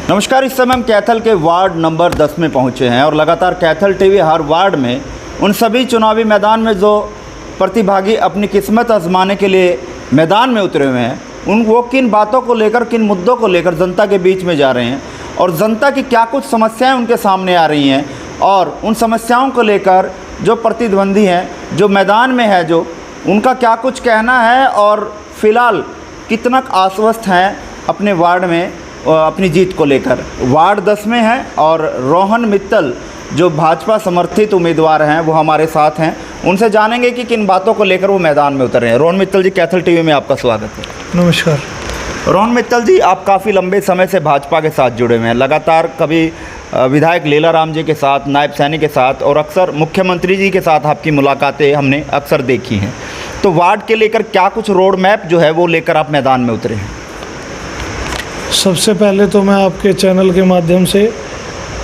नमस्कार। इस समय हम कैथल के वार्ड नंबर 10 में पहुंचे हैं और लगातार कैथल टीवी हर वार्ड में उन सभी चुनावी मैदान में जो प्रतिभागी अपनी किस्मत आजमाने के लिए मैदान में उतरे हुए हैं वो किन बातों को लेकर, किन मुद्दों को लेकर जनता के बीच में जा रहे हैं और जनता की क्या कुछ समस्याएं उनके सामने आ रही हैं और उन समस्याओं को लेकर जो प्रतिद्वंदी हैं, जो मैदान में है, जो उनका क्या कुछ कहना है और फ़िलहाल कितना आश्वस्त हैं अपने वार्ड में अपनी जीत को लेकर। वार्ड 10 में है और रोहन मित्तल जो भाजपा समर्थित उम्मीदवार हैं वो हमारे साथ हैं। उनसे जानेंगे कि किन बातों को लेकर वो मैदान में उतर रहे हैं। रोहन मित्तल जी, कैथल टीवी में आपका स्वागत है। नमस्कार। रोहन मित्तल जी, आप काफ़ी लंबे समय से भाजपा के साथ जुड़े हुए हैं। लगातार कभी विधायक लीलाराम जी के साथ, नायब सैनी के साथ और अक्सर मुख्यमंत्री जी के साथ आपकी मुलाकातें हमने अक्सर देखी हैं। तो वार्ड के लेकर क्या कुछ रोड मैप जो है वो लेकर आप मैदान में उतरे हैं? सबसे पहले तो मैं आपके चैनल के माध्यम से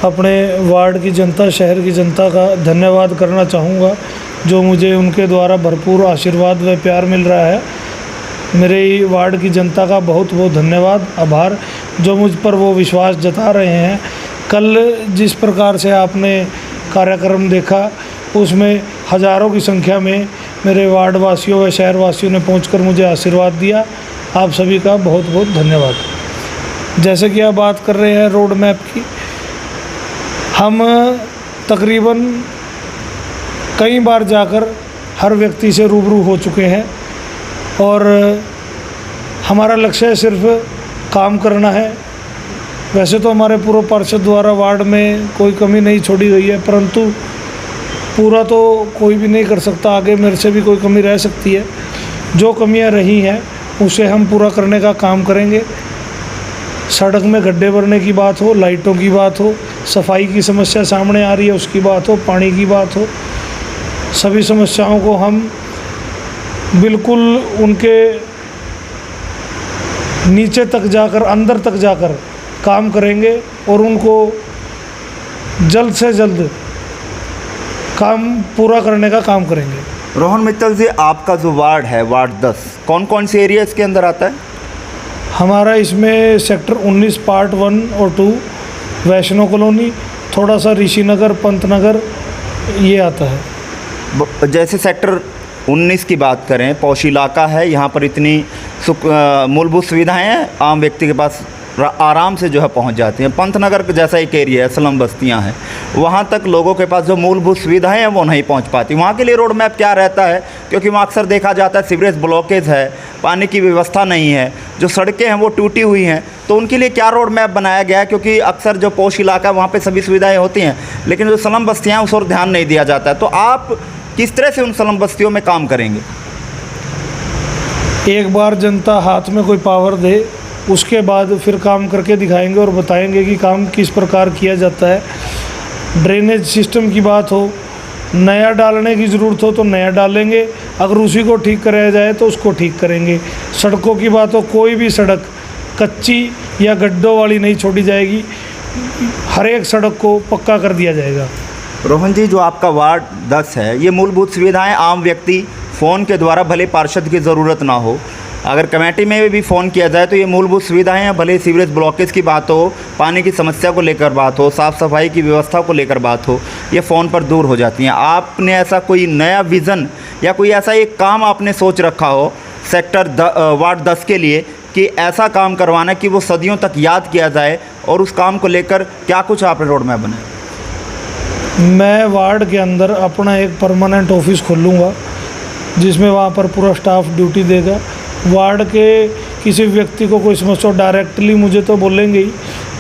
अपने वार्ड की जनता, शहर की जनता का धन्यवाद करना चाहूँगा, जो मुझे उनके द्वारा भरपूर आशीर्वाद व प्यार मिल रहा है। मेरे वार्ड की जनता का बहुत बहुत धन्यवाद, आभार, जो मुझ पर वो विश्वास जता रहे हैं। कल जिस प्रकार से आपने कार्यक्रम देखा उसमें हज़ारों की संख्या में मेरे वार्ड वासियों व शहर वासियों ने पहुंचकर मुझे आशीर्वाद दिया। आप सभी का बहुत बहुत धन्यवाद। जैसे कि आप बात कर रहे हैं रोड मैप की, हम तकरीबन कई बार जाकर हर व्यक्ति से रूबरू हो चुके हैं और हमारा लक्ष्य सिर्फ काम करना है। वैसे तो हमारे पूर्व पार्षद द्वारा वार्ड में कोई कमी नहीं छोड़ी गई है, परंतु पूरा तो कोई भी नहीं कर सकता। आगे मेरे से भी कोई कमी रह सकती है। जो कमियां रही हैं उसे हम पूरा करने का काम करेंगे। सड़क में गड्ढे भरने की बात हो, लाइटों की बात हो, सफाई की समस्या सामने आ रही है उसकी बात हो, पानी की बात हो, सभी समस्याओं को हम बिल्कुल उनके नीचे तक जाकर, अंदर तक जाकर काम करेंगे और उनको जल्द से जल्द काम पूरा करने का काम करेंगे। रोहन मित्तल जी, आपका जो वार्ड है, वार्ड 10, कौन कौन से एरिया इसके अंदर आता है? हमारा इसमें सेक्टर 19 पार्ट 1 और 2, वैष्णो कॉलोनी, थोड़ा सा ऋषि नगर, पंत नगर, ये आता है। जैसे सेक्टर 19 की बात करें, पौष इलाका है, यहाँ पर इतनी मूलभूत सुविधाएं हैं, आम व्यक्ति के पास आराम से जो है पहुँच जाती हैं। पंतनगर जैसा एक एरिया है, स्लम बस्तियाँ हैं, वहाँ तक लोगों के पास जो मूलभूत सुविधाएं हैं वो नहीं पहुँच पाती। वहाँ के लिए रोड मैप क्या रहता है? क्योंकि वहाँ अक्सर देखा जाता है सीवरेज ब्लॉकेज है, पानी की व्यवस्था नहीं है, जो सड़कें हैं वो टूटी हुई हैं। तो उनके लिए क्या रोड मैप बनाया गया है? क्योंकि अक्सर जो पौष इलाका है वहाँ पर सभी सुविधाएँ होती हैं, लेकिन जो स्लम बस्तियाँ हैं उस ओर ध्यान नहीं दिया जाता है। तो आप किस तरह से उन स्लम बस्तियों में काम करेंगे? एक बार जनता हाथ में कोई पावर दे, उसके बाद फिर काम करके दिखाएंगे और बताएंगे कि काम किस प्रकार किया जाता है। ड्रेनेज सिस्टम की बात हो, नया डालने की ज़रूरत हो तो नया डालेंगे, अगर उसी को ठीक कराया जाए तो उसको ठीक करेंगे। सड़कों की बात हो, कोई भी सड़क कच्ची या गड्ढों वाली नहीं छोड़ी जाएगी, हर एक सड़क को पक्का कर दिया जाएगा। रोहन जी, जो आपका वार्ड 10 है, ये मूलभूत सुविधाएं आम व्यक्ति फ़ोन के द्वारा, भले पार्षद की ज़रूरत ना हो, अगर कमेटी में भी फ़ोन किया जाए तो ये मूलभूत सुविधाएं हैं, भले सीवरेज ब्लॉकेज की बात हो, पानी की समस्या को लेकर बात हो, साफ़ सफाई की व्यवस्था को लेकर बात हो, ये फ़ोन पर दूर हो जाती हैं। आपने ऐसा कोई नया विज़न या कोई ऐसा एक काम आपने सोच रखा हो वार्ड 10 के लिए कि ऐसा काम करवाना कि वो सदियों तक याद किया जाए, और उस काम को लेकर क्या कुछ आपने रोड मैप बनाया? मैं वार्ड के अंदर अपना एक परमानेंट ऑफिस खोलूँगा, जिसमें वहाँ पर पूरा स्टाफ ड्यूटी देगा। वार्ड के किसी व्यक्ति को कोई समस्या डायरेक्टली मुझे तो बोलेंगे ही,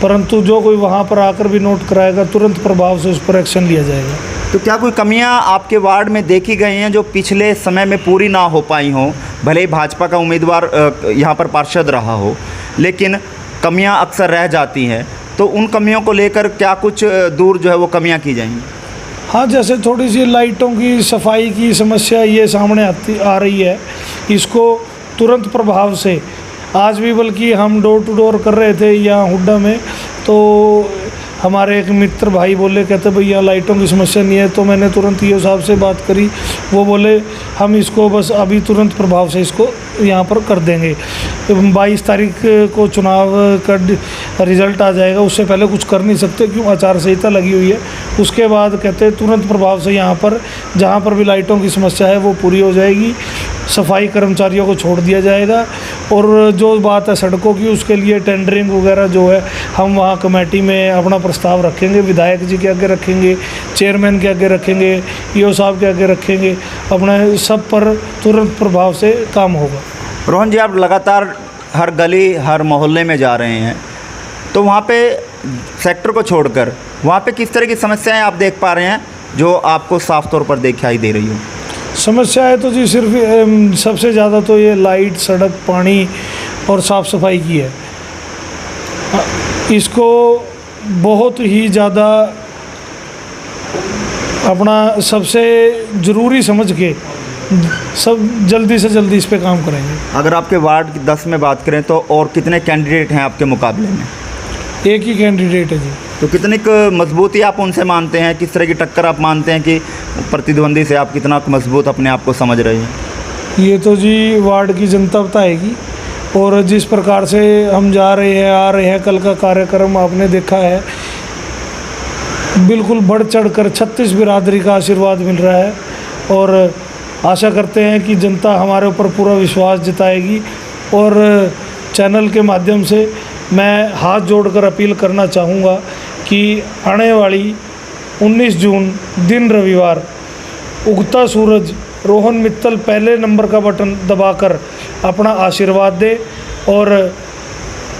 परंतु जो कोई वहाँ पर आकर भी नोट कराएगा तुरंत प्रभाव से उस पर एक्शन लिया जाएगा। तो क्या कोई कमियां आपके वार्ड में देखी गई हैं जो पिछले समय में पूरी ना हो पाई हों? भले ही भाजपा का उम्मीदवार यहाँ पर पार्षद रहा हो, लेकिन कमियां अक्सर रह जाती हैं, तो उन कमियों को लेकर क्या कुछ दूर जो है वो कमियाँ की जाएंगी? हाँ, जैसे थोड़ी सी लाइटों की सफाई की समस्या ये सामने आ रही है, इसको तुरंत प्रभाव से, आज भी बल्कि हम डोर टू डोर कर रहे थे यहाँ हुड्डा में, तो हमारे एक मित्र भाई बोले, कहते भैया लाइटों की समस्या नहीं है। तो मैंने तुरंत ईओ साहब से बात करी, वो बोले हम इसको बस अभी तुरंत प्रभाव से इसको यहाँ पर कर देंगे। 22 तारीख को चुनाव का रिज़ल्ट आ जाएगा, उससे पहले कुछ कर नहीं सकते, क्यों आचार संहिता लगी हुई है। उसके बाद कहते हैं तुरंत प्रभाव से यहाँ पर जहाँ पर भी लाइटों की समस्या है वो पूरी हो जाएगी, सफाई कर्मचारियों को छोड़ दिया जाएगा। और जो बात है सड़कों की, उसके लिए टेंडरिंग वगैरह जो है हम वहाँ कमेटी में अपना प्रस्ताव रखेंगे, विधायक जी के आगे रखेंगे, चेयरमैन के आगे रखेंगे, ईओ साहब के आगे रखेंगे, अपने सब पर तुरंत प्रभाव से काम होगा। रोहन जी, आप लगातार हर गली हर मोहल्ले में जा रहे हैं, तो वहाँ पे सेक्टर को छोड़कर वहाँ पे किस तरह की समस्याएं आप देख पा रहे हैं जो आपको साफ तौर पर दिखाई दे रही हो? समस्या है तो जी सिर्फ सबसे ज़्यादा तो ये लाइट, सड़क, पानी और साफ़ सफाई की है। इसको बहुत ही ज़्यादा अपना सबसे ज़रूरी समझ के सब जल्दी से जल्दी इस पे काम करेंगे। अगर आपके वार्ड 10 में बात करें तो और कितने कैंडिडेट हैं आपके मुकाबले में? एक ही कैंडिडेट है जी। तो कितनी मजबूती आप उनसे मानते हैं, किस तरह की टक्कर आप मानते हैं कि प्रतिद्वंदी से आप कितना मजबूत अपने आप को समझ रहे हैं? ये तो जी वार्ड की जनता बताएगी। और जिस प्रकार से हम जा रहे हैं आ रहे हैं, कल का कार्यक्रम आपने देखा है, बिल्कुल बढ़ चढ़ कर 36 बिरादरी का आशीर्वाद मिल रहा है। और आशा करते हैं कि जनता हमारे ऊपर पूरा विश्वास जताएगी। और चैनल के माध्यम से मैं हाथ जोड़कर अपील करना चाहूँगा कि आने वाली 19 जून दिन रविवार उगता सूरज रोहन मित्तल पहले नंबर का बटन दबाकर अपना आशीर्वाद दे और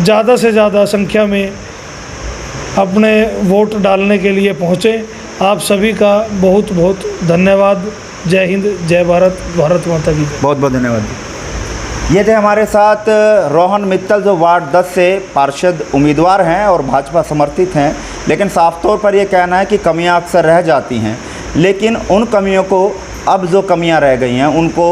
ज़्यादा से ज़्यादा संख्या में अपने वोट डालने के लिए पहुँचें। आप सभी का बहुत बहुत धन्यवाद। जय हिंद, जय भारत, भारत माता की जय। बहुत बहुत धन्यवाद। ये थे हमारे साथ रोहन मित्तल, जो वार्ड 10 से पार्षद उम्मीदवार हैं और भाजपा समर्थित हैं, लेकिन साफ तौर पर ये कहना है कि कमियां अक्सर रह जाती हैं, लेकिन उन कमियों को, अब जो कमियां रह गई हैं उनको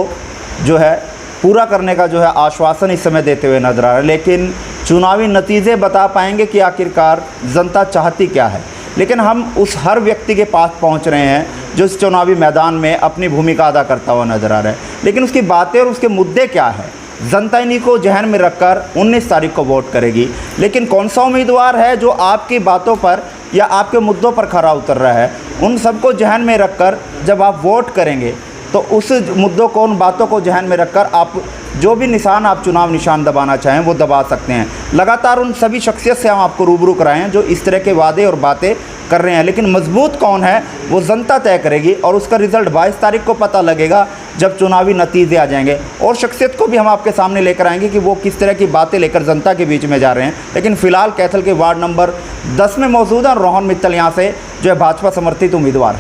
जो है पूरा करने का जो है आश्वासन इस समय देते हुए नजर आ रहा है। लेकिन चुनावी नतीजे बता पाएंगे कि आखिरकार जनता चाहती क्या है। लेकिन हम उस हर व्यक्ति के पास पहुंच रहे हैं जो इस चुनावी मैदान में अपनी भूमिका अदा करता हुआ नजर आ रहा है, लेकिन उसकी बातें और उसके मुद्दे क्या है, जनता इन्हीं को जहन में रखकर 19 तारीख को वोट करेगी। लेकिन कौन सा उम्मीदवार है जो आपकी बातों पर या आपके मुद्दों पर खरा उतर रहा है, उन सबको जहन में रखकर जब आप वोट करेंगे तो उस मुद्दों को, उन बातों को जहन में रखकर आप जो भी निशान, आप चुनाव निशान दबाना चाहें वो दबा सकते हैं। लगातार उन सभी शख्सियत से हम आपको रूबरू कराए हैं जो इस तरह के वादे और बातें कर रहे हैं, लेकिन मजबूत कौन है वो जनता तय करेगी और उसका रिज़ल्ट 22 तारीख को पता लगेगा जब चुनावी नतीजे आ जाएंगे। और शख्सियत को भी हम आपके सामने लेकर आएंगे कि वो किस तरह की बातें लेकर जनता के बीच में जा रहे हैं। लेकिन फ़िलहाल कैथल के वार्ड नंबर 10 में मौजूद है रोहन मित्तल, यहाँ से जो है भाजपा समर्थित उम्मीदवार हैं।